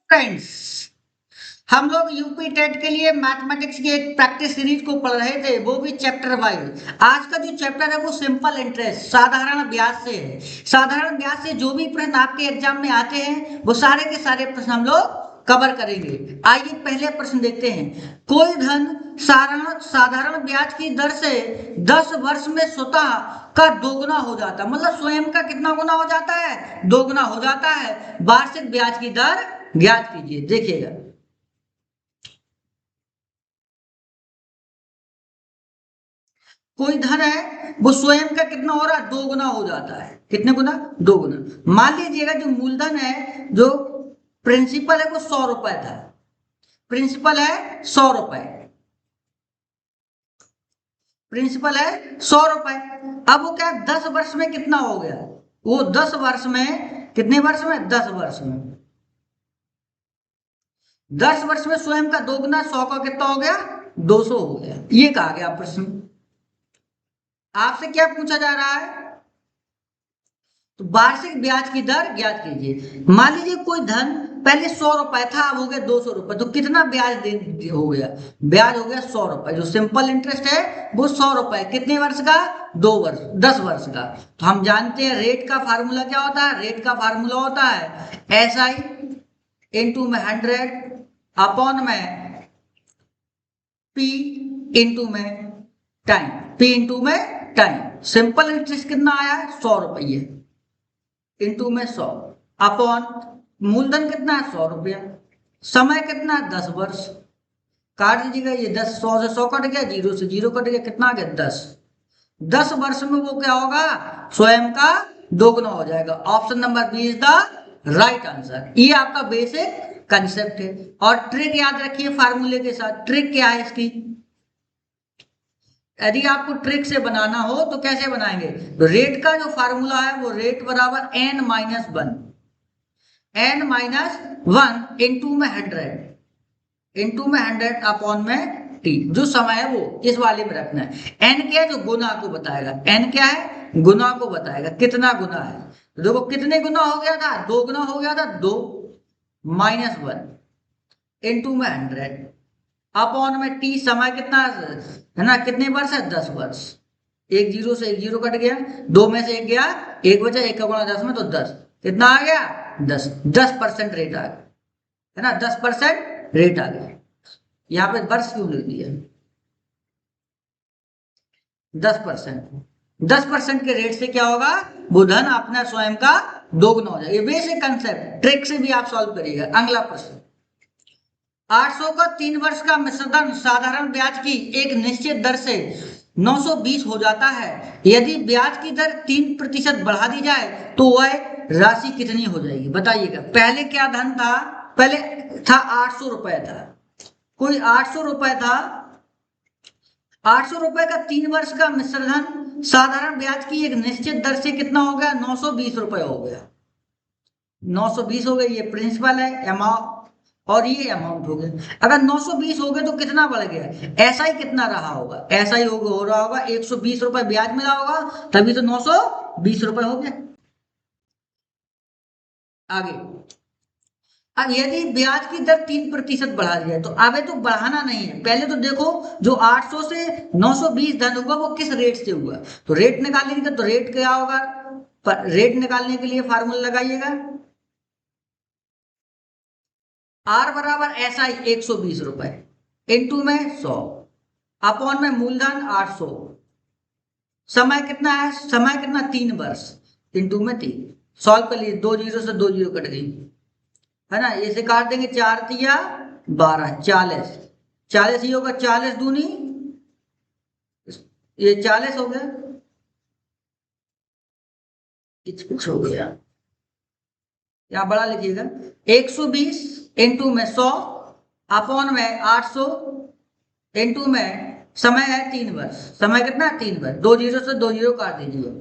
Friends, हम लोग UP TET के लिए मैथमेटिक्स की एक प्रैक्टिस सीरीज को पढ़ रहे थे, वो भी चैप्टर वाइज। आज का जो चैप्टर है वो सिंपल इंटरेस्ट साधारण ब्याज से है। साधारण ब्याज से जो भी प्रश्न आपके एग्जाम में आते हैं वो सारे के सारे प्रश्न हम लोग कवर करेंगे। आइए पहले प्रश्न देखते हैं। कोई धन साधारण ब्याज की दर से 10 वर्ष में स्वतः का दोगुना हो जाता है, मतलब स्वयं का कितना गुना हो जाता है? दोगुना हो जाता है। वार्षिक ब्याज की दर ज्ञात कीजिए। देखिएगा, कोई धन है वो स्वयं का कितना हो रहा है? दो गुना हो जाता है। कितने गुना? दो गुना। मान लीजिएगा जो मूलधन है, जो प्रिंसिपल है वो 100 रुपए था। प्रिंसिपल है 100 रुपए। प्रिंसिपल है 100 रुपए। अब वो क्या 10 वर्ष में कितना हो गया? वो 10 वर्ष में कितने वर्ष में? 10 वर्ष में। 10 वर्ष में स्वयं का दोगुना 100 का कितना हो गया? 200 हो गया। ये कहा गया प्रश्न। आपसे क्या पूछा जा रहा है? तो वार्षिक ब्याज की दर ज्ञात कीजिए। मान लीजिए कोई धन पहले 100 रुपए था, अब हो गया 200 रुपए, तो कितना ब्याज हो गया? ब्याज हो गया 100 रुपए। जो सिंपल इंटरेस्ट है वो 100 रुपए। कितने वर्ष का? 2 वर्ष, 10 वर्ष का। तो हम जानते हैं रेट का फार्मूला क्या होता है? रेट का फार्मूला होता है SI इंटू में 100 अपॉन में P इंटू में टाइम। P इंटू में टाइम। सिंपल इंटरेस्ट कितना आया? 100 रुपये इंटू में 100 अपॉन मूलधन कितना है? 100 रुपया। समय कितना है? 10 वर्ष। काट दीजिएगा, ये 10, 100 से 100 कट गया, 0 से 0 कट गया, कितना आ गया? 10। 10 वर्ष में वो क्या होगा? स्वयं का दोगुना हो जाएगा। Option number B is the right answer. ये आपका बेसिक कंसेप्ट है। और ट्रिक याद रखिए फार्मूले के साथ। ट्रिक क्या है इसकी? यदि आपको ट्रिक से बनाना हो तो कैसे बनाएंगे? तो रेट का जो फार्मूला है वो रेट बराबर n-1, n-1 इंटू में 100 इंटू में 100 अपॉन में t। जो समय है वो इस वाले में रखना है। n क्या है? जो गुना को बताएगा। n क्या है? गुना को बताएगा। कितना गुना है? तो देखो कितने गुना हो गया था? 2 गुना हो गया था। 2 -1 इंटू में 100 अपॉन में t। समय कितना है ना? कितने वर्ष है? 10 वर्ष। एक 0 से एक 0 कट गया, 2 में से 1 गया, 1 बचा, 1 का गुणा 10 में, तो 10। कितना आ गया? 10। 10% रेट आ गया, है ना? 10% रेट आ गया। यहाँ पे वर्ष क्यों लिख दिया? 10%। 10% के रेट से क्या होगा? वो धन अपना स्वयं का दोगुना हो जाएगा। ये बेसिक कंसेप्ट, ट्रिक से भी आप सॉल्व करिएगा। अगला प्रश्न, 800 का 3 वर्ष का मिश्रधन साधारण ब्याज की एक निश्चित दर से 920 हो जाता है। यदि ब्याज की दर 3% बढ़ा दी जाए तो वह राशि कितनी हो जाएगी? बताइएगा। पहले क्या धन था? पहले था 800 रुपए था। कोई 800 रुपए था। 800 रुपए का 3 वर्ष का मिश्रधन साधारण ब्याज की एक निश्चित दर से कितना हो गया? 920 रुपए हो गया। 920 हो गए। ये प्रिंसिपल है अमाउंट और ये अमाउंट हो गया। अगर 920 हो गए तो कितना बढ़ गया? ऐसा ही कितना रहा होगा? ऐसा ही हो रहा होगा। 120 रुपए ब्याज मिला होगा, तभी तो 920 रुपए हो गया। आगे, अब यदि ब्याज की दर 3% बढ़ा दिया है तो अब तो बढ़ाना नहीं है। पहले तो देखो जो 800 से 920 धन हुआ वो किस रेट से हुआ, तो रेट निकालने का। तो रेट क्या होगा? रेट निकालने के लिए फार्मूला लगाइएगा। आर बराबर SI 120 रुपए इंटू में 100 अपॉन में मूलधन 800। समय कितना है? समय कितना? 3 वर्ष इंटू में 3। सॉल्व कर लीजिए। 2 0 से 2 0 कट गई, है ना? इसे काट देंगे। 4 तिया 12, 40। 40 ही होगा। 40 दूनी, ये 40 हो गया। कुछ हो गया, यहाँ बड़ा लिखिएगा। 120 इंटू में 100 अपॉन में 800 इंटू में समय है 3 वर्ष। समय कितना है? 3 वर्ष। 2 0 से 2 0 काट दीजिए।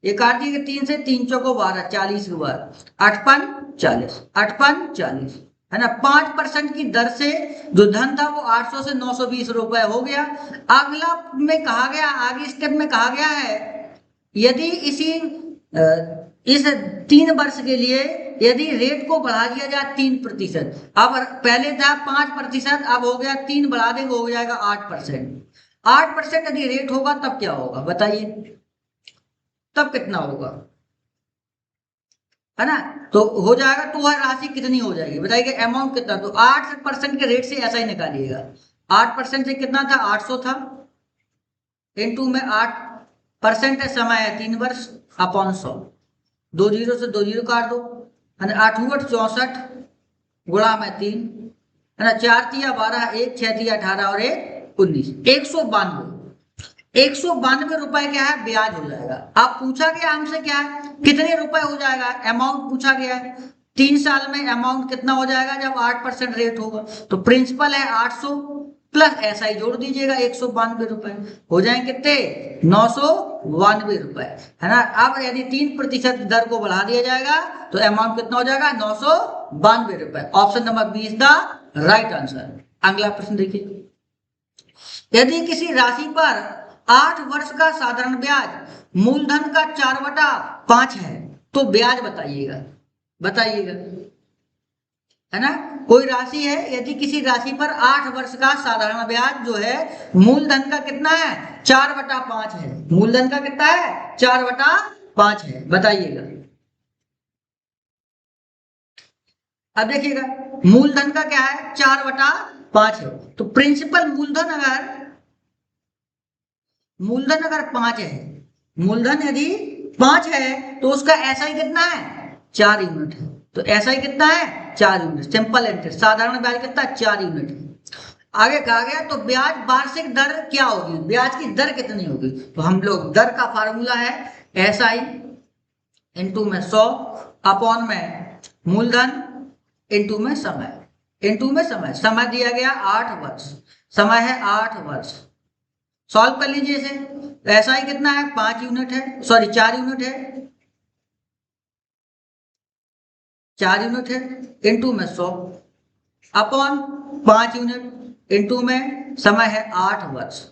ये काट दीजिए। 3 से 3 चौको 12, 40 के बाद 8 40, 8 40, है ना? 5% की दर से जो धन था वो 800 से 920 रुपए हो गया। अगला में कहा गया, आगे स्टेप में कहा गया है, यदि इस 3 वर्ष के लिए यदि रेट को बढ़ा दिया जाए 3%, अब पहले था 5%, अब हो गया 3 बढ़ा देंगे हो जाएगा 8%। 8% यदि रेट होगा तब क्या होगा बताइए, तब कितना होगा, है ना। तो हो जाएगा, तो वह राशि कितनी हो जाएगी बताइए, अमाउंट कितना, तो 8% के रेट से ऐसा ही निकालिएगा। 8% से कितना था, 800 था, इनटू में 8% है, समय है 3 वर्ष, अपॉन 100, 2 जीरो से 2 जीरो काट दो, है ना। 8 64 गुणा में 3, है ना। 4 तिया 12, 1 6 तिया 18 और 1 19, 192 रुपए क्या है, ब्याज हो जाएगा। अब पूछा गया हमसे क्या है, कितने रुपए हो जाएगा, अमाउंट पूछा गया है। 3 साल में अमाउंट कितना हो जाएगा जब 8% रेट होगा, तो प्रिंसिपल है 800 प्लस ऐसा ही जोड़ दीजिएगा 192 रुपए, हो जाएंगे कितने, 992 रुपए, है ना। अब यदि 3% दर को बढ़ा दिया जाएगा तो अमाउंट कितना हो जाएगा, 992 रुपए। Option number B is the right answer. अगला प्रश्न देखिए, यदि किसी राशि पर 8 वर्ष का साधारण ब्याज मूलधन का 4/5 है तो ब्याज बताइएगा, बताइएगा, है ना। कोई राशि है, यदि किसी राशि पर 8 वर्ष का साधारण ब्याज जो है मूलधन का कितना है, 4/5 है, मूलधन का कितना है, 4/5 है, बताइएगा। अब देखिएगा मूलधन का क्या है, 4/5 है, तो प्रिंसिपल मूलधन अगर 5 है, मूलधन यदि 5 है तो उसका एसआई कितना है, 4 यूनिट है, तो एसआई कितना है, 4 यूनिट, सिंपल इंटरेस्ट, साधारण ब्याज कितना, 4 यूनिट है। आगे कहा गया तो ब्याज वार्षिक दर क्या होगी, ब्याज की दर कितनी होगी, तो हम लोग दर का फार्मूला है एसआई इंटू में 100 अपॉन में मूलधन इंटू में समय, इंटू में समय, समय दिया गया 8 वर्ष, समय है 8 वर्ष, सॉल्व कर लीजिए इसे। ऐसा ही कितना है, 5 यूनिट है, सॉरी 4 यूनिट है, 4 यूनिट है, इंटू में 100 अपॉन 5 यूनिट इंटू में समय है 8 वर्ष,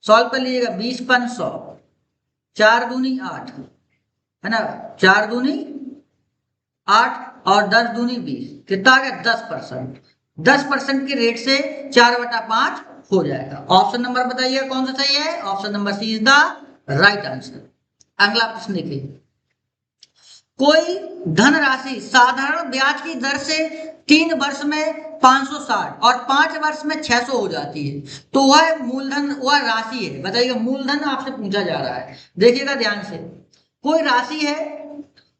सॉल्व कर लीजिएगा। 20 पन 100, 4 दूनी 8, है ना, 4 दूनी 8 और 10 दूनी 20, कितना आ गया 10%। 10% के रेट से 4/5 हो जाएगा। ऑप्शन नंबर बताइए कौन सा सही है, option number C is the right answer. अगला प्रश्न देखिए, कोई धनराशि साधारण ब्याज की दर से 3 वर्ष में 560 और 5 वर्ष में 600 हो जाती है, तो वह मूलधन, वह राशि है, बताइएगा। मूलधन आपसे पूछा जा रहा है, देखिएगा ध्यान से। कोई राशि है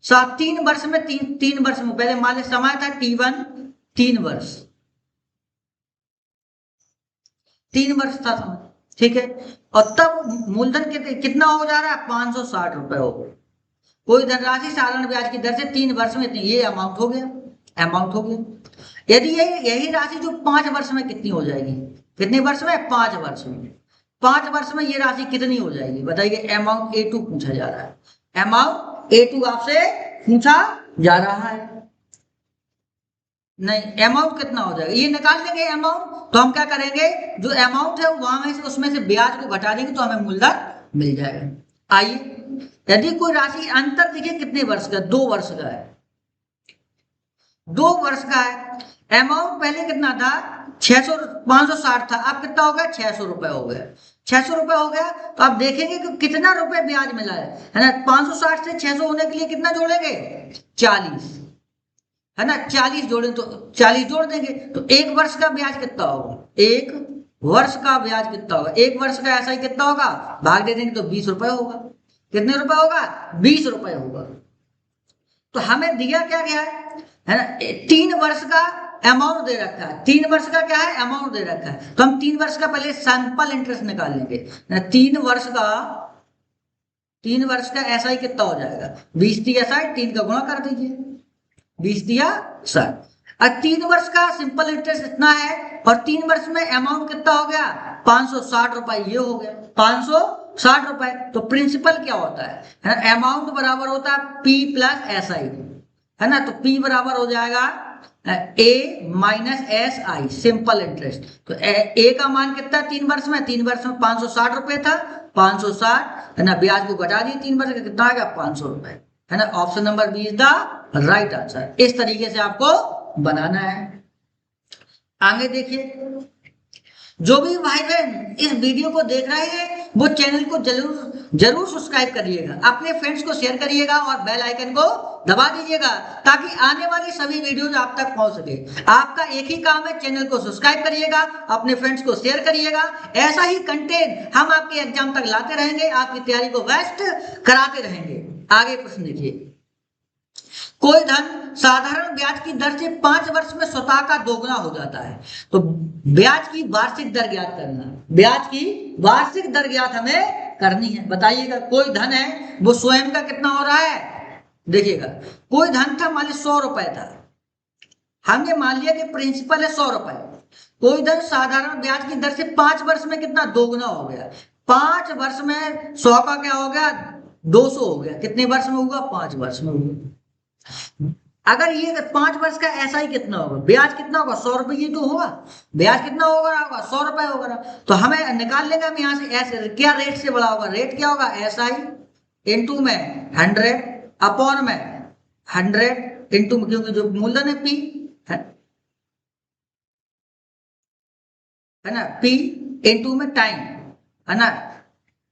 3 वर्ष में, 3 वर्ष में, पहले मान लीजिए समय था T1 3 वर्ष, 3 वर्ष था समय, ठीक है, और तब मूलधन कितना हो जा रहा है, 560 रुपए हो गए। कोई धनराशि साधारण ब्याज की दर से 3 वर्ष में इतनी, ये अमाउंट हो गया, अमाउंट हो गया। यदि यही राशि जो 5 वर्ष में कितनी हो जाएगी, कितने वर्ष में, 5 वर्ष में, 5 वर्ष में ये राशि कितनी हो जाएगी बताइए। अमाउंट A2 पूछा जा रहा है, अमाउंट A2 आपसे पूछा जा रहा है। नहीं, अमाउंट कितना हो जाएगा ये निकाल लेंगे अमाउंट, तो हम क्या करेंगे, जो अमाउंट है वहां में से उसमें से ब्याज को घटा देंगे तो हमें मूलधन मिल जाएगा। आइए, यदि कोई राशि अंतर देखिए कितने वर्ष का, 2 वर्ष का है, 2 वर्ष का है, अमाउंट पहले कितना था 600, 560 था, अब कितना हो गया 600 रुपए हो गया, 600 रुपए हो गया। तो आप देखेंगे कि कितना रुपए ब्याज मिला है ना। 560 से 600 होने के लिए कितना जोड़ेंगे, 40, है ना, 40 जोड़ें तो 40 जोड़ देंगे, तो 1 वर्ष का ब्याज कितना होगा, 1 वर्ष का ब्याज कितना होगा, 1 वर्ष का ऐसा ही कितना होगा, भाग दे देंगे तो 20 रुपए होगा। कितने रुपए होगा, 20 रुपए होगा। तो हमें दिया क्या गया है ना, 3 वर्ष का अमाउंट दे रखा है, 3 वर्ष का क्या है, अमाउंट दे रखा है, तो हम 3 वर्ष का पहले सिंपल इंटरेस्ट निकाल लेंगे। 3 वर्ष का ऐसा ही कितना हो जाएगा, 20 दिया 60, 3 का गुणा कर दीजिए, 20 दिया 60। अब 3 वर्ष का सिंपल इंटरेस्ट इतना है और 3 वर्ष में अमाउंट कितना हो गया, 560 रुपए, ये हो गया 560 रुपए। तो प्रिंसिपल क्या होता है ना, अमाउंट बराबर होता है P प्लस SI, है ना। तो P बराबर हो जाएगा A minus SI, simple interest. तो A का मान कितना है 3 वर्ष में, 3 वर्ष में 560 रुपए था, 560, है ना, ब्याज को घटा दिए 3 वर्ष का, कितना आ गया 500 रुपए, है ना। Option number B is the right answer. इस तरीके से आपको बनाना है। आगे देखिए, जो भी भाई बहन इस वीडियो को देख रहे हैं वो चैनल को जरूर जरूर सब्सक्राइब करिएगा, अपने फ्रेंड्स को शेयर करिएगा और बेल आइकन को दबा दीजिएगा ताकि आने वाली सभी वीडियोज आप तक पहुंच सके। आपका एक ही काम है, चैनल को सब्सक्राइब करिएगा, अपने फ्रेंड्स को शेयर करिएगा। ऐसा ही कंटेंट हम आपके एग्जाम तक लाते रहेंगे, आपकी तैयारी को बेस्ट कराते रहेंगे। आगे प्रश्न देखिए, कोई धन साधारण ब्याज की दर से 5 वर्ष में स्वतः का दोगुना हो जाता है। तो ब्याज की वार्षिक दर ज्ञात करना है, ब्याज की वार्षिक दर ज्ञात हमें करनी है। बताइएगा, कोई धन है वो स्वयं का कितना हो रहा है। देखिएगा, कोई धन था, मान ली 100 रुपए था, हमने मान लिया कि प्रिंसिपल है 100 रुपए। कोई धन साधारण ब्याज की दर से 5 वर्ष में कितना दोगुना हो गया। 5 वर्ष में 100 का क्या हो गया, 200 हो गया। कितने वर्ष में होगा, 5 वर्ष में होगा। अगर ये 5 वर्ष का ऐसा ही कितना होगा, ब्याज कितना होगा, 100 रुपये तो होगा, ब्याज कितना होगा, 100 रुपए होगा। तो हमें निकाल लेंगे हम यहाँ से, ऐसे क्या रेट से बड़ा होगा, रेट क्या होगा, SI इंटू में 100 अपॉन में 100 इंटू में, क्योंकि जो मूलधन है P है ना, P इंटू में टाइम है ना।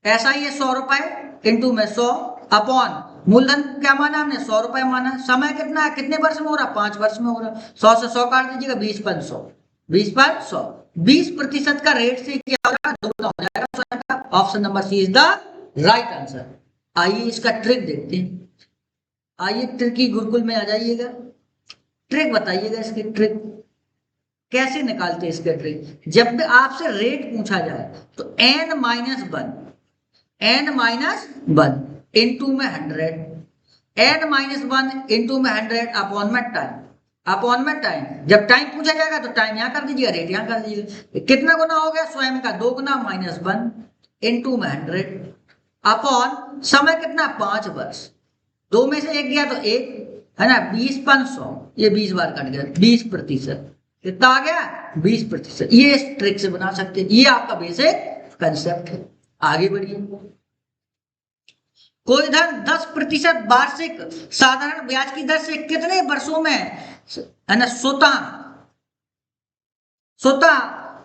SI है 100 रुपए इंटू में 100 अपॉन मूलधन क्या माना हमने, 100 रुपए माना। समय कितना है, कितने वर्ष में हो रहा, 5 वर्ष में हो रहा। 100 से 100 काट दीजिएगा, 20 पर 100, 20 पर 100, 20% का रेट से क्या होगा, दोगुना हो जाएगा। Option number C is the right answer. आइए इसका ट्रिक देखते हैं। आइए ट्रिक गुरुकुल में आ जाइएगा, ट्रिक बताइएगा, इसकी ट्रिक कैसे निकालते हैं। इसका ट्रिक, जब भी आपसे रेट पूछा जाए तो n-1 इंटू में 100, n-1 इंटू में 100 अपॉन में टाइम। जब टाइम पूछा जाएगा तो टाइम यहाँ कर दीजिएगा, रेट यहाँ कर दीजिएगा। कितना गुना हो गया, स्वयं का 2 गुना -1 इंटू में 100 अपॉन समय कितना, 5 वर्ष। 2 में से 1 गया तो 1 है ना, 20 पर 100, ये 20 बार कट गया, 20%। कितना आ गया, 20%। ये इस ट्रिक से बना सकते हैं। ये आपका बेसिक कंसेप्ट है। आगे बढ़िए, कोई धन 10% वार्षिक साधारण ब्याज की दर से कितने वर्षों में है ना स्वतः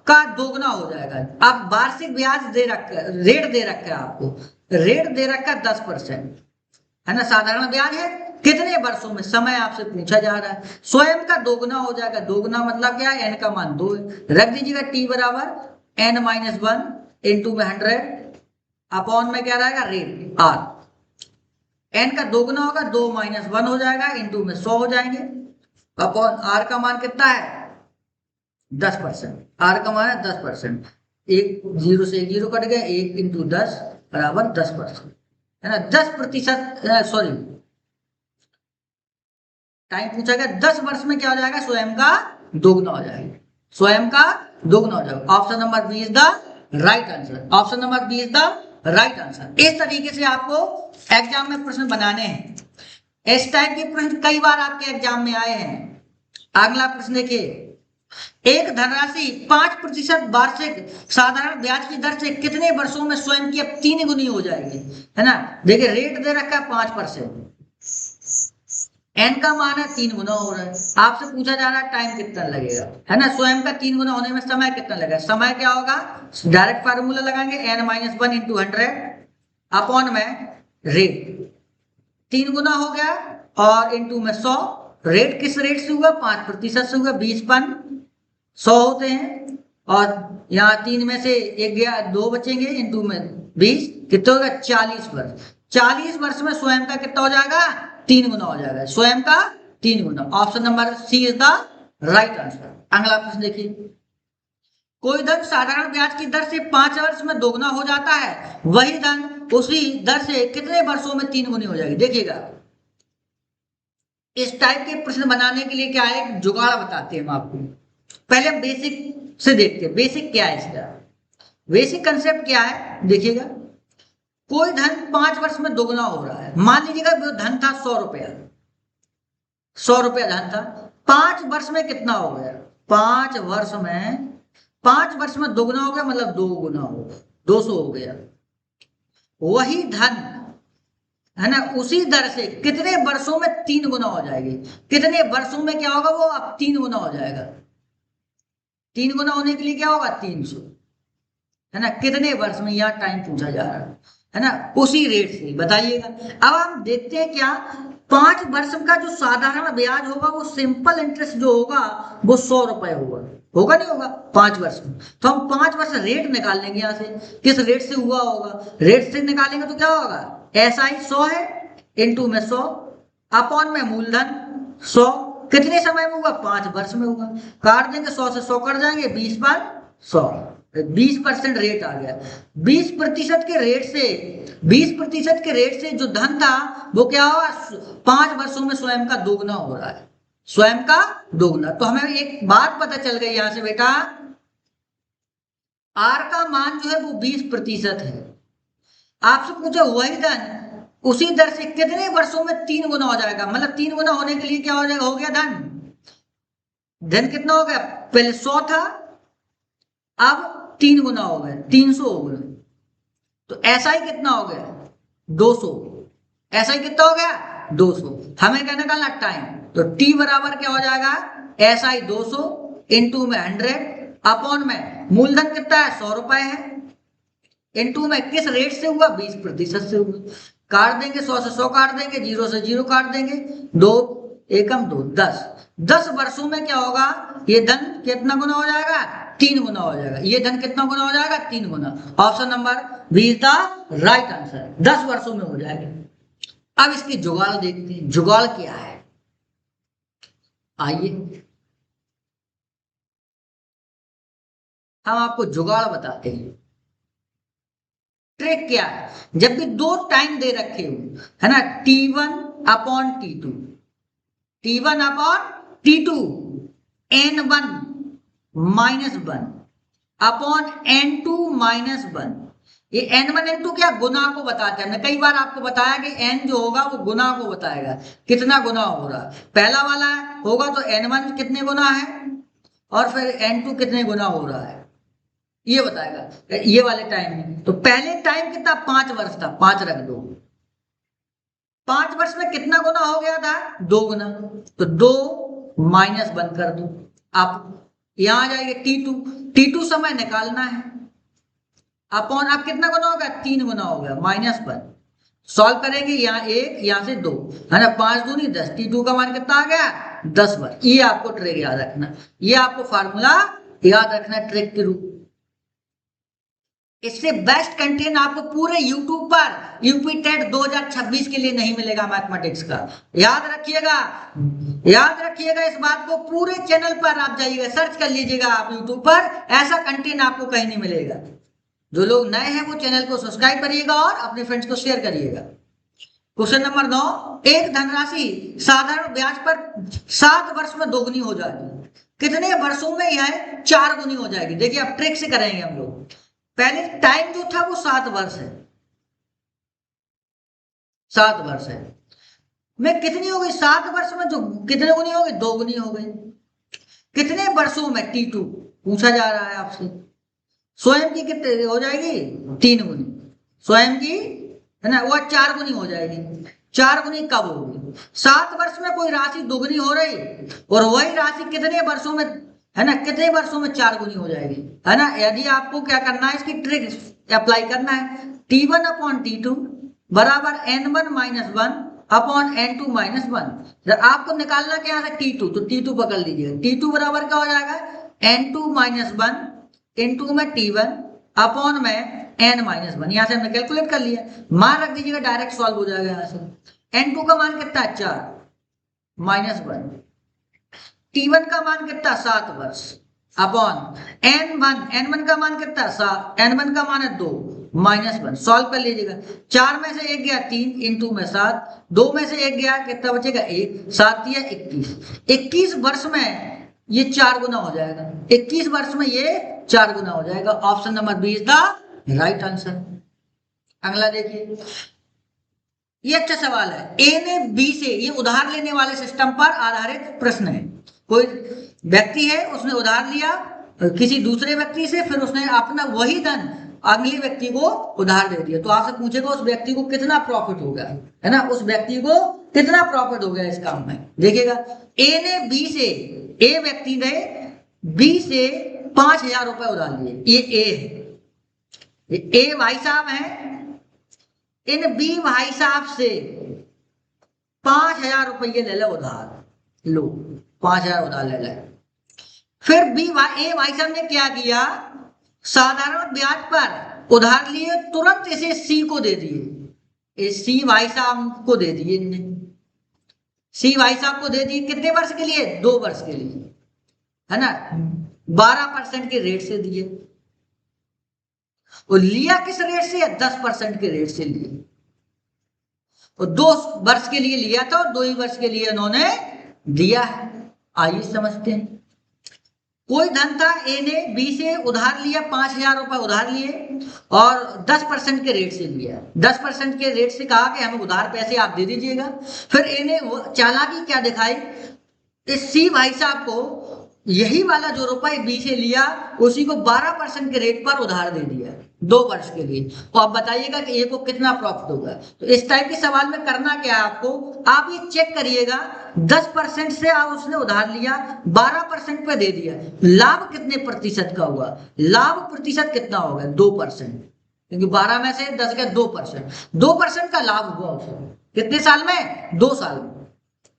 का दोगुना हो जाएगा। अब वार्षिक ब्याज दे रखा, रेट दे रखा है आपको, रेट दे रखा है 10% है ना, साधारण ब्याज है, कितने वर्षों में, समय आपसे पूछा जा रहा है। स्वयं का दोगुना हो जाएगा। दोगुना मतलब क्या है, n का मान 2 है, रख दीजिएगा t बराबर n-1 इंटू में 100 अपॉन में क्या रहेगा, रेट r। n का दोगुना होगा, 2 - 1 हो जाएगा, इंटू में 100 हो जाएंगे, अपॉन r का मान कितना है, 10%। r का मान है 10%, 1 0 से 1 0 कट गया, 1 इंटू 10 बराबर 10% है ना। 10%, सॉरी टाइम पूछा गया, 10 वर्ष में क्या हो जाएगा, स्वयं का दोगुना हो जाएगा, स्वयं का दोगुना हो जाएगा। Option number B is the right answer. Option number B is the right answer. इस तरीके से आपको एग्जाम में प्रश्न बनाने हैं। इस टाइप के प्रश्न कई बार आपके एग्जाम में आए हैं। अगला प्रश्न देखिए, एक धनराशि 5% वार्षिक साधारण ब्याज की दर से कितने वर्षों में स्वयं की अब 3 गुनी हो जाएगी, है ना। देखिए रेट दे रखा है 5%, n का मान है 3 गुना हो रहा है। आपसे पूछा जा रहा है टाइम कितना लगेगा, है ना। स्वयं का 3 गुना होने में समय कितना लगेगा। समय क्या होगा, डायरेक्ट फार्मूला लगाएंगे, n-1 इंटू 100 अपॉन में रेट, 3 गुना हो गया और इंटू में 100। रेट किस रेट से हुआ, 5% से हुआ, 20 पर 100 होते हैं, और यहाँ 3 में से 1 गया, 2 बचेंगे, इंटू में 20, कितना होगा, 40 वर्ष। 40 वर्ष में स्वयं का कितना हो जाएगा, 3 गुना हो जाएगा, स्वयं का 3 गुना। Option number C is the right answer. अगला प्रश्न देखिए, कोई धन साधारण ब्याज की दर से 5 वर्ष में दोगुना हो जाता है, वही धन उसी दर से कितने वर्षों में 3 गुनी हो जाएगी। देखिएगा, इस टाइप के प्रश्न बनाने के लिए क्या है, एक जुगाड़ बताते हैं हम आपको। पहले हम बेसिक से देखते हैं, बेसिक क्या है इसका, बेसिक कंसेप्ट क्या है। देखिएगा, कोई धन 5 वर्ष में दोगुना हो रहा है। मान लीजिएगा वो धन था 100 रुपया, 100 रुपया धन था, 5 वर्ष में कितना हो गया, 5 वर्ष में दोगुना हो गया, मतलब 2 गुना हो गया, 200 हो गया। वही धन है ना, उसी दर से कितने वर्षों में 3 गुना हो जाएगी। कितने वर्षों में क्या होगा, वो अब 3 गुना हो जाएगा। 3 गुना होने के लिए क्या होगा, 300, है ना। कितने वर्ष में, यहाँ टाइम पूछा जा रहा है ना, उसी रेट से बताइएगा। अब हम देखते हैं क्या, 5 वर्ष का जो साधारण ब्याज होगा वो सिंपल इंटरेस्ट जो होगा वो 100 रुपए होगा। होगा नहीं होगा 5 वर्ष में। तो हम 5 वर्ष रेट निकाल लेंगे यहाँ से, किस रेट से हुआ होगा, रेट से निकालेंगे तो क्या होगा, SI 100 है, इंटू में 100 अपॉन में मूलधन 100, कितने समय में हुआ, 5 वर्ष में हुआ। काट देंगे, 100 से 100 कट जाएंगे, 20 पर 100, 20% रेट आ गया। 20% के रेट से, 20% के रेट से जो धन था वो क्या हुआ, 5 वर्षों में स्वयं का दोगुना हो रहा है, स्वयं का दोगुना। तो हमें एक बात पता चल गई यहां से बेटा, आर का मान जो है वो 20% है। आपसे पूछा वही धन उसी दर से कितने वर्षों में 3 गुना हो जाएगा, मतलब 3 गुना होने के लिए क्या हो जाएगा, हो गया धन, धन कितना हो गया, पहले 100 था, अब 3 गुना हो गया, 300 हो गया। तो SI कितना हो गया, 200। SI कितना हो गया, 200। हमें क्या निकालना, टाइम। तो T बराबर क्या हो जाएगा, SI 200 इंटू में 100 अपॉन में मूलधन कितना है, 100 रुपए है, इंटू में किस रेट से हुआ, 20% से हुआ। काट देंगे, 100 से 100 काट देंगे, 0 से 0 काट देंगे, 2 एकम 2, 10 वर्षों में क्या होगा, ये धन कितना गुना हो जाएगा, 3 गुना हो जाएगा। ये धन कितना गुना हो जाएगा, 3 गुना। Option number B is the right answer, 10 वर्षों में हो जाएगा। अब इसकी जुगाड़ देखते हैं, जुगाड़ क्या है, आइए हम आपको जुगाड़ बताते हैं। ट्रिक क्या है, जब भी 2 टाइम दे रखे हो, है ना, T1 upon T2, T1 upon T2, N1 minus 1 upon N2 minus 1। ये N1 N2 क्या, गुना को बताते हैं। हमने कई बार आपको बताया कि N जो होगा वो गुना को बताएगा, कितना गुना हो रहा है। पहला वाला होगा तो N1 कितने गुना है, और फिर N2 कितने गुना हो रहा है, ये बताएगा ये वाले टाइम में। तो पहले टाइम कितना, 5 वर्ष था, 5 रख दो, 5 वर्ष में कितना गुना हो गया था, 2 गुना। तो 2 माइनस 1 कर दो, आप यहां आ जाएगा T2, T2 समय निकालना है, अपॉन आप कितना गुना होगा, 3 गुना हो गया, माइनस 1। सॉल्व करेंगे, यहाँ 1 यहाँ से 2, है ना, 5 दूनी 10, T2 का मान कितना आ गया, 10 वर्ष। ये आपको ट्रिक याद रखना, ये आपको फार्मूला याद रखना ट्रिक के रूप। इससे बेस्ट कंटेंट आपको पूरे YouTube पर यूपी टेट 2026 के लिए नहीं मिलेगा मैथमेटिक्स का। याद रखिएगा, याद रखिएगा इस बात को, पूरे चैनल पर आप जाइएगा, सर्च कर लीजिएगा आप YouTube पर, ऐसा कंटेंट आपको कहीं नहीं मिलेगा। जो लोग नए हैं वो चैनल को सब्सक्राइब करिएगा और अपने फ्रेंड्स को शेयर करिएगा। क्वेश्चन नंबर 9, एक धनराशि साधारण ब्याज पर 7 वर्ष में दोगुनी हो जाएगी, कितने वर्षों में यह 4 गुनी हो जाएगी। देखिए अब ट्रिक से करेंगे हम लोग। पहले टाइम जो था वो 7 वर्ष है, 7 वर्ष है, में कितनी हो गई, 7 वर्ष में जो कितने गुनी हो गई, 2 गुनी हो गई। कितने वर्षों में, T2 पूछा जा रहा है आपसे। स्वयं की कितने हो जाएगी, 3 गुनी, स्वयं की, है ना, वो 4 गुनी हो जाएगी। 4 गुनी कब होगी, 7 वर्ष में कोई राशि दोगुनी हो रही, और वही राशि कितने वर्षों में, है ना, कितने वर्षों में 4 गुनी हो जाएगी, है ना। यदि आपको क्या करना है, इसकी ट्रिक अप्लाई करना है, T1 अपॉन T2 बराबर N1 minus 1 upon N2 minus 1। जब आपको निकालना क्या है T2, तो T2 पकड़ लीजिएगा, T2 बराबर क्या हो जाएगा, N2 माइनस 1 इंटू में T1 अपॉन में N माइनस 1। यहां से हमने कैलकुलेट कर लिया, मान रख दीजिएगा, डायरेक्ट सॉल्व हो जाएगा। यहां से N2 का मान कितना है, 4 माइनस 1, T1 का मान कितना, 7 वर्ष अपॉन N1 का मान कितना, 7, N1 का मान है 2 माइनस 1। सॉल्व कर लीजिएगा, 4 में से 1 गया 3 इंटू में 7, 2 में से 1 गया, कितना बचेगा 1, 7 दिया 21। 21 वर्ष में ये 4 गुना हो जाएगा, 21 वर्ष में ये 4 गुना हो जाएगा। Option number B is the right answer. अगला देखिए, ये अच्छा सवाल है, ए ने बी से, ये उधार लेने वाले सिस्टम पर आधारित प्रश्न है। कोई व्यक्ति है, उसने उधार लिया किसी दूसरे व्यक्ति से, फिर उसने अपना वही धन अगले व्यक्ति को उधार दे दिया, तो आपसे पूछेगा उस व्यक्ति को कितना प्रॉफिट हो गया, है ना, उस व्यक्ति को कितना प्रॉफिट हो गया इस काम में। देखिएगा ए ने बी से, ए व्यक्ति ने बी से 5,000 रुपए उधार लिए, ये ए है, ए भाई साहब है, इन बी भाई साहब से 5,000 रुपये ले लो उधार, लो 5,000 उधार ले ले। फिर बी भाई ए भाई साहब ने क्या किया, साधारण ब्याज पर उधार लिए, तुरंत इसे सी को दे दिए, सी भाई साहब को दे दिए, सी भाई साहब को दे दिए कितने वर्ष के लिए, 2 वर्ष के लिए, है ना, 12% के रेट से दिए। और लिया किस रेट से, 10% के रेट से लिए, और 2 वर्ष के लिए लिया था और 2 ही वर्ष के लिए उन्होंने दिया है। आइए समझते हैं। कोई धन था, ए ने बी से उधार लिया, 5,000 रुपए उधार लिए और 10% के रेट से लिया, 10% के रेट से कहा कि हमें उधार पैसे आप दे दीजिएगा। फिर ए ने चालाकी क्या दिखाई, इस सी भाई साहब को यही वाला जो रुपए बी से लिया उसी को 12% के रेट पर उधार दे दिया 2 वर्ष के लिए। तो आप बताइएगा कि ए को कितना प्रॉफिट होगा। तो इस टाइप के सवाल में करना क्या है आपको, आप ये चेक करिएगा 10% से आप उसने उधार लिया, 12% पे दे दिया, लाभ कितने प्रतिशत का हुआ, लाभ प्रतिशत कितना होगा, 2%, क्योंकि 12 में से 10 का 2%, 2% का लाभ हुआ उसको कितने साल में, 2 साल में,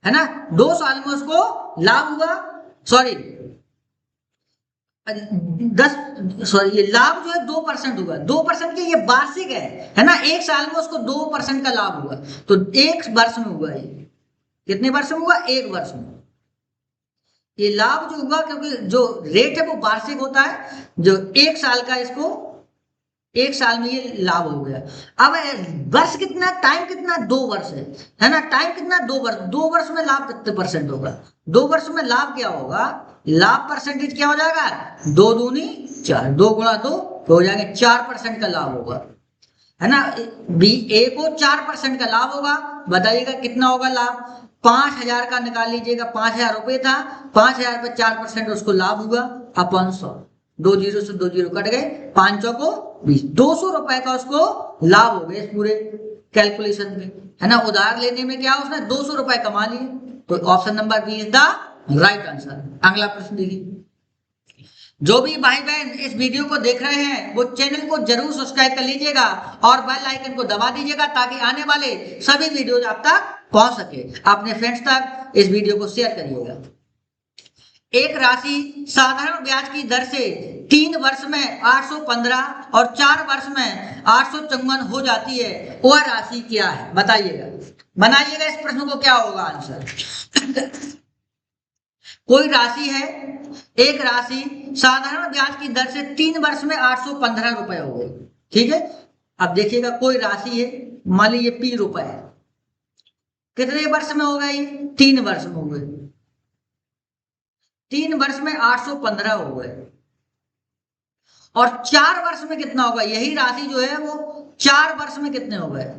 है ना, 2 साल में उसको लाभ हुआ, सॉरी ये लाभ जो है 2% हुआ, 2% के ये वार्षिक है ना, 1 साल में उसको 2% का लाभ हुआ, तो 1 वर्ष में हुआ, ये कितने वर्ष में हुआ, 1 वर्ष में ये लाभ जो हुआ, क्योंकि जो रेट है वो वार्षिक होता है, जो 1 साल का, इसको 1 साल में ये लाभ हो गया। अब वर्ष कितना, टाइम कितना, 2 वर्ष है ना, टाइम कितना, 2 वर्ष, 2 वर्ष में लाभ कितने % होगा, 2 वर्ष में लाभ क्या होगा, लाभ परसेंटेज क्या हो जाएगा, 2 दूनी 4, 2 गुणा 2 हो जाएंगे, 4% का लाभ होगा, है ना, बी ए को 4% का लाभ होगा। बताइएगा कितना होगा लाभ, 5,000 का निकाल लीजिएगा, 5,000 रुपए था, 5,000 पे 4% उसको लाभ हुआ, अपन 100, 2 जीरो से 2 जीरो कट गए, 5 चौको 20, 200 रुपए का उसको लाभ हो गया इस पूरे कैलकुलेशन में, है ना। उधार लेने में क्या उसने 200 रुपए कमा लिए, तो option number B is the right answer. अगला प्रश्न देखिए। जो भी भाई बहन इस वीडियो को देख रहे हैं वो चैनल को जरूर सब्सक्राइब कर लीजिएगा और बेल आइकन को दबा दीजिएगा ताकि आने वाले सभी वीडियोज आप तक पहुंच सके। अपने फ्रेंड्स तक इस वीडियो को शेयर करिएगा। एक राशि साधारण ब्याज की दर से 3 वर्ष में 815 और 4 वर्ष में 854 हो जाती है, वह राशि क्या है, बताइएगा, बनाइएगा इस प्रश्न को, क्या होगा आंसर। कोई राशि है, एक राशि साधारण ब्याज की दर से 3 वर्ष में 815 रुपए हो गए, ठीक है। अब देखिएगा कोई राशि है, मान लीजिए P रुपए है, कितने वर्ष में हो गई, 3 वर्ष में हो गए, 3 वर्ष में 815 हो गए, और 4 वर्ष में कितना होगा, यही राशि जो है वो 4 वर्ष में कितने हो गए,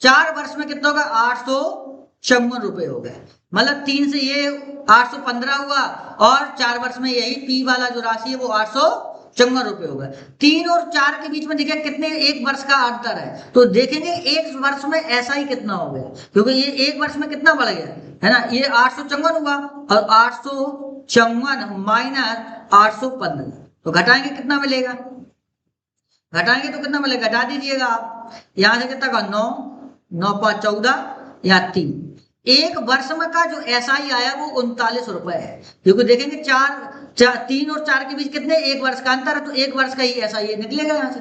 4 वर्ष में कितना होगा, 854 रुपए हो गए। मतलब 3 से ये 815 हुआ और 4 वर्ष में यही P वाला जो राशि है वो 854 रुपए हो गए। 3 और 4 के बीच में देखिए कितने, 1 वर्ष का अंतर है, तो देखेंगे 1 वर्ष में ऐसा ही कितना हो गया, क्योंकि ये 1 वर्ष में कितना बढ़ गया, है ना, ये 854 हुआ और 854 माइनस 815, तो घटाएंगे कितना मिलेगा, घटाएंगे तो कितना मिलेगा, घटा दीजिएगा आप, यहां से कितना का 9, 9 5 14 या 3, 1 वर्ष में का जो SI आया वो 39 रुपए है, क्योंकि देखेंगे 3 और 4 के बीच कितने, 1 वर्ष का अंतर है, तो 1 वर्ष का ही SI निकलेगा यहाँ से।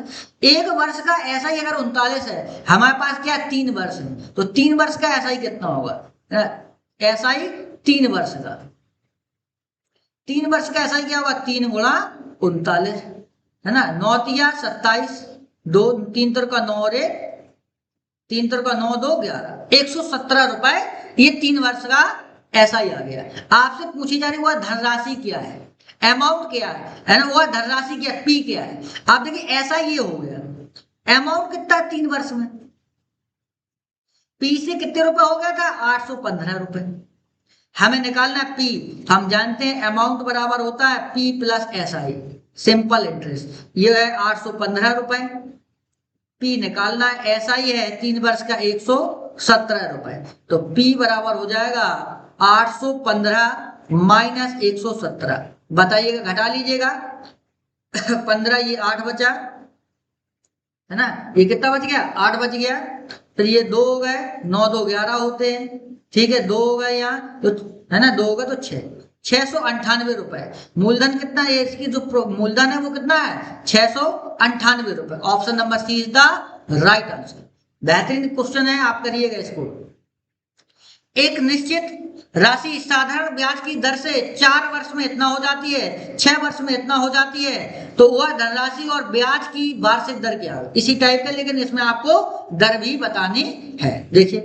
1 वर्ष का SI अगर 39 है, हमारे पास क्या 3 वर्ष है, तो 3 वर्ष का SI कितना होगा, SI 3 वर्ष का, 3 वर्ष का SI क्या होगा, 3 गुणा 39, है ना, 9 तिया 27, 2 3 तर का 9 और 1 3 तर का 9 2 11, 117 रुपए ये 3 वर्ष का SI आ गया। आपसे पूछी जा रही वह धनराशि क्या है, अमाउंट क्या है ना, वह धनराशि क्या, P क्या है। आप देखिए SI ये हो गया, अमाउंट कितना 3 वर्ष में, P से कितने रुपए हो गया था, 815 रुपए, हमें निकालना है पी। हम जानते हैं अमाउंट बराबर होता है P plus S I, simple interest. ये है 815 रुपए। पी निकालना है, एस आई है 3 वर्ष का 117 रुपए। तो पी बराबर हो जाएगा 815 माइनस 117। बताइएगा, घटा लीजिएगा। 15 ये 8 बचा, है ना। ये कितना बच गया? 8 बच गया। फिर ये 2 हो गए, 9 2 11 होते हैं। ठीक है, 2 हो गए यहाँ तो, है ना, 2 हो गए तो 698 रुपए। मूलधन कितना है इसकी? जो मूलधन है वो कितना है? 698 रुपए। Option number C is the right answer. बेहतरीन क्वेश्चन है, आप करिएगा इसको। एक निश्चित राशि साधारण ब्याज की दर से 4 वर्ष में इतना हो जाती है, 6 वर्ष में इतना हो जाती है, तो वह धनराशि और ब्याज की वार्षिक दर क्या है? इसी टाइप का, लेकिन इसमें आपको दर भी बतानी है। देखिए,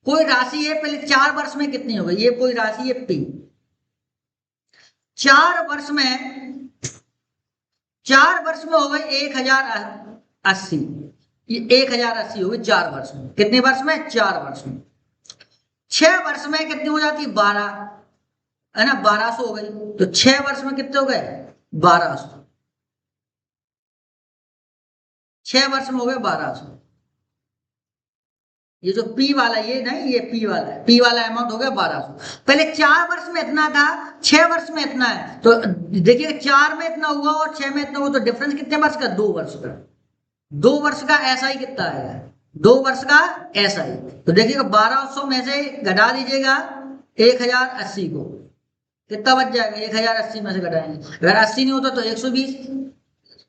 कोई राशि है, पहले 4 वर्ष में कितनी हो गई? ये कोई राशि है पी। 4 वर्ष में, 4 वर्ष में हो गई 1080। ये 1080 हो गई 4 वर्ष में। कितने वर्ष में? 4 वर्ष में। 6 वर्ष में कितनी हो जाती है? 12, है ना, 1200 हो गई। तो 6 वर्ष में कितने हो गए? 1200। 6 वर्ष में हो गए 1200। ये जो पी वाला, ये नहीं, ये पी वाला है, पी वाला अमाउंट हो गया 1200। पहले 4 वर्ष में इतना था, 6 वर्ष में इतना है। तो देखिए, 4 में इतना हुआ और 6 में इतना हुआ, तो डिफरेंस कितने वर्ष का? 2 वर्ष का। 2 वर्ष का ऐसा ही कितना है? 2 वर्ष का ऐसा ही। तो देखिएगा, 1200 में से घटा दीजिएगा 1080 को, कितना बच जाएगा? 1080 में से घटाएंगे, अगर 80 नहीं होता तो 120,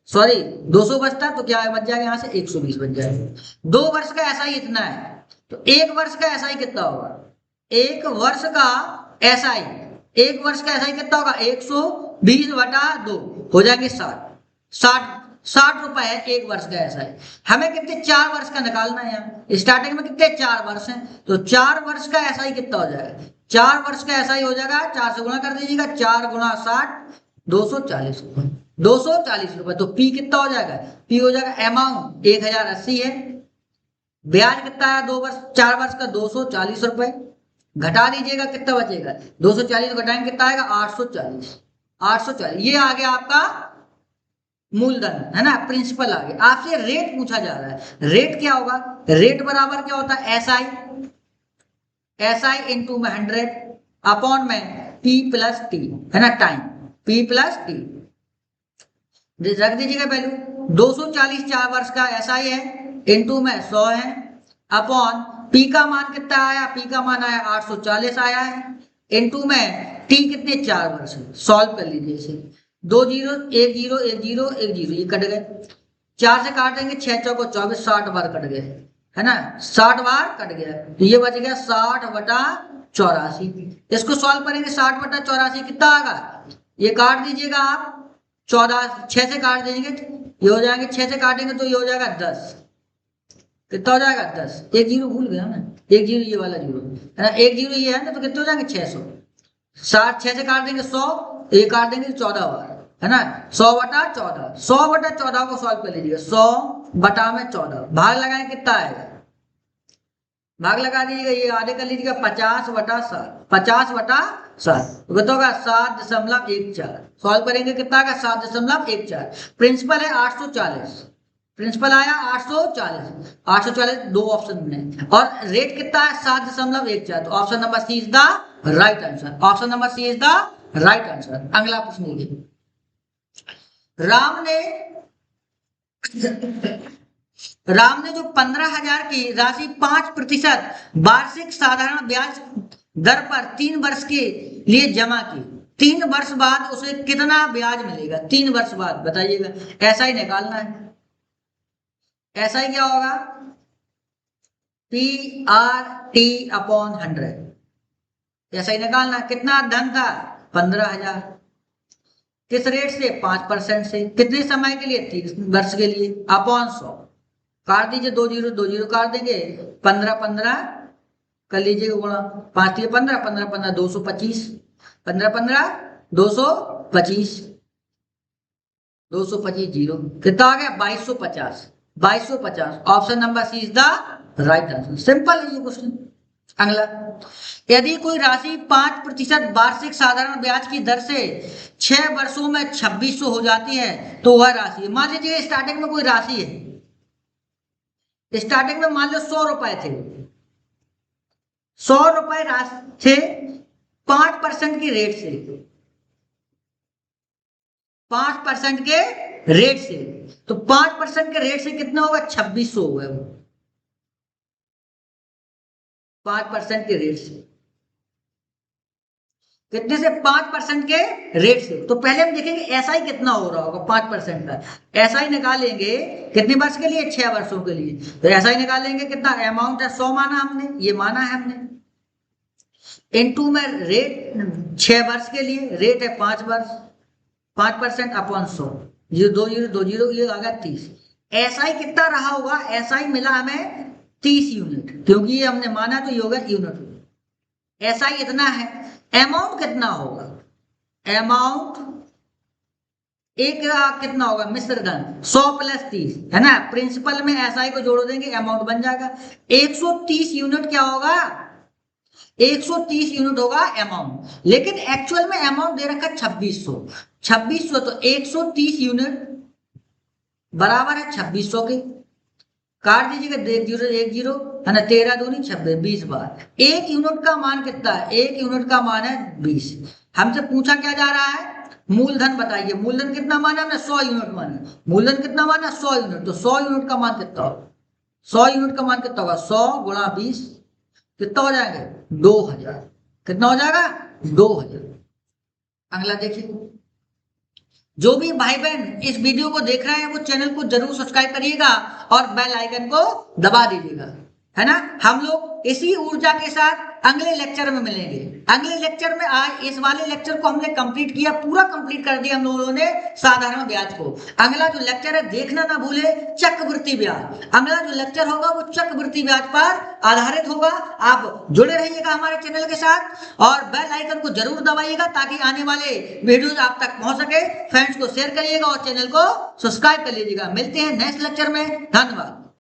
सॉरी 200 बचता, तो क्या बच जाएगा? यहाँ से 120 बच जाएगा। 2 वर्ष का ऐसा ही इतना है, तो 1 वर्ष का ऐसा ही कितना होगा? 1 वर्ष का ऐसा ही, 1 वर्ष का ऐसा ही कितना होगा? 120 बटा 2 हो जाएंगे 60 रुपए है 1 वर्ष का ऐसा है। हमें कितने? 4 वर्ष का निकालना है। यहाँ स्टार्टिंग में कितने? 4 वर्ष हैं, तो 4 वर्ष का ऐसा ही कितना हो जाएगा? 4 वर्ष का ऐसा ही हो जाएगा, 4 से गुणा कर दीजिएगा, 4 गुणा 60, 240 रुपए। 240 रुपए। तो पी कितना हो जाएगा? पी हो जाएगा, अमाउंट 1080 है, ब्याज कितना है 2 वर्ष 4 वर्ष का? 240 रुपए। घटा दीजिएगा, कितना बचेगा? 240 घटाएंगे कितना आएगा? 840। 840 ये आ गया आपका मूलधन, है ना, प्रिंसिपल आ गया। आपसे रेट पूछा जा रहा है, रेट क्या होगा? रेट बराबर क्या होता है? S I, S I into में 100 अपॉन में पी प्लस टी, है ना, टाइम पी प्लस टी। रख दीजिएगा वैल्यू। 240 4 वर्ष का एस आई है, इंटू में 100 है, अपॉन पी का मान कितना आया? पी का मान आया 840 आया है, इंटू में टी कितने? 4 वर्ष। सॉल्व कर लीजिए इसे। 2 जीरो, 1 जीरो, 1 जीरो, 1 जीरो, ये कट गए। 4 से काट देंगे, 6 चौको 24, 60 बार कट गए, है ना, 60 बार कट गया। तो ये बच गया 60 बटा 84। इसको सॉल्व करेंगे, 60 बटा 84 कितना आएगा? ये काट दीजिएगा आप, 14 6 से काट देंगे, ये हो जाएंगे, 6 से काटेंगे तो ये हो जाएगा 10। कितना हो जाएगा? 10। 1 जीरो भूल गया मैं, 1 जीरो ये वाला जीरो, है ना, 1 जीरो ये है ना, तो कितने हो जाएंगे? 600। 60 6 से काट देंगे 100, ये काट देंगे 14 बार, है ना, 100 बटा 14। 100 बटा 14 को सॉल्व कर लीजिएगा। 100 बटा में 14, भाग लगाएं, कितना आएगा? भाग लगा दीजिएगा, ये आधे कर लीजिएगा, 50 बटा 7, 50 बटा 7 तो कितना होगा? 7.14। सॉल्व करेंगे, कितना आएगा? 7.14। प्रिंसिपल है 840, प्रिंसिपल आया 840, 840 दो ऑप्शन में, और रेट कितना है? 7.14। तो option number C is the right answer. Option number C is the right answer. अगला प्रश्न लीजिए। राम ने जो 15,000 की राशि 5% वार्षिक साधारण ब्याज दर पर 3 वर्ष के लिए जमा की। 3 वर्ष बाद उसे कितना ब्याज मिलेगा? 3 वर्ष बाद बताइएगा। ऐसा ही निकालना है। ऐसा ही क्या होगा? P R T upon 100। ऐसा ही निकालना। कितना धन था? 15,000। किस रेट से? 5% से। कितने समय के लिए? 3 वर्ष के लिए, अपॉन 100। काट दीजिए, 2 जीरो 2 जीरो काट देंगे, 15 15 कर लीजिएगा गुणा, 5 15 15 15 225, 15 15 225, 225 जीरो, कितना आ गया? 2250। 2250। Option number C is the right answer. Simple है ये क्वेश्चन। अगला, यदि कोई राशि 5% वार्षिक साधारण ब्याज की दर से 6 वर्षों में 2600 हो जाती है तो वह राशि, मान लीजिए स्टार्टिंग में कोई राशि है, स्टार्टिंग में मान लो 100 रुपए थे, 100 रुपए राशि थे 5% की रेट से, 5% के रेट से, तो 5% के रेट से कितना होगा, 2600 होगा वो, 5% के रेट से, कितने से, 5% के रेट से। तो पहले हम देखेंगे एसआई कितना हो रहा होगा 5% का, एसआई निकालेंगे कितने वर्ष के लिए, 6 वर्षों के लिए, तो एसआई निकालेंगे कितना, अमाउंट है 100 माना हमने, ये माना है हमने, इनटू में रेट 6 वर्ष के लिए, रेट है 5 वर्ष, 5% अपॉन 100, 02020 ये आ गया 30। एसआई कितना रहा होगा, एसआई मिला हमें 30 यूनिट, क्योंकि ये हमने माना तो ये होगा यूनिट, एसआई इतना है। अमाउंट कितना होगा, अमाउंट एक कितना होगा, मिश्रधन 100 प्लस 30 है ना, प्रिंसिपल में एसआई को जोड़ देंगे अमाउंट बन जाएगा, 130 यूनिट क्या होगा, 130 यूनिट होगा अमाउंट, लेकिन एक्चुअल में अमाउंट दे रखा 2600, तो 130 यूनिट बराबर है 2600 के, काट दीजिएगा, 1 0 है ना, 13 दूनी 26, 20 बार, एक यूनिट का मान कितना है, एक यूनिट का मान है 20। हमसे पूछा क्या जा रहा है, मूलधन बताइए, मूलधन कितना माना हमने, 100 यूनिट माना, मूलधन कितना माना, 100 यूनिट, तो 100 यूनिट का मान कितना होगा, 100 यूनिट का मान कितना होगा, 100 गुणा 20 कितना हो जाएंगे, 2000, कितना हो जाएगा, 2000। अगला देखिए, जो भी भाई बहन इस वीडियो को देख रहे हैं वो चैनल को जरूर सब्सक्राइब करिएगा और बेल आइकन को दबा दीजिएगा, है ना। हम लोग इसी ऊर्जा के साथ अगले लेक्चर में मिलेंगे। अगले लेक्चर में आज इस वाले लेक्चर को हमने कंप्लीट किया, पूरा कंप्लीट कर दिया हम लोगों ने साधारण ब्याज को। अगला जो लेक्चर है देखना ना भूले, चक्रवृद्धि ब्याज। अगला जो लेक्चर होगा वो चक्रवृद्धि ब्याज पर आधारित होगा। आप जुड़े रहिएगा हमारे चैनल के साथ और बेल आइकन को जरूर दबाइएगा ताकि आने वाले वीडियोज आप तक पहुंच सके। फ्रेंड्स को शेयर करिएगा और चैनल को सब्सक्राइब कर लीजिएगा। मिलते हैं नेक्स्ट लेक्चर में, धन्यवाद।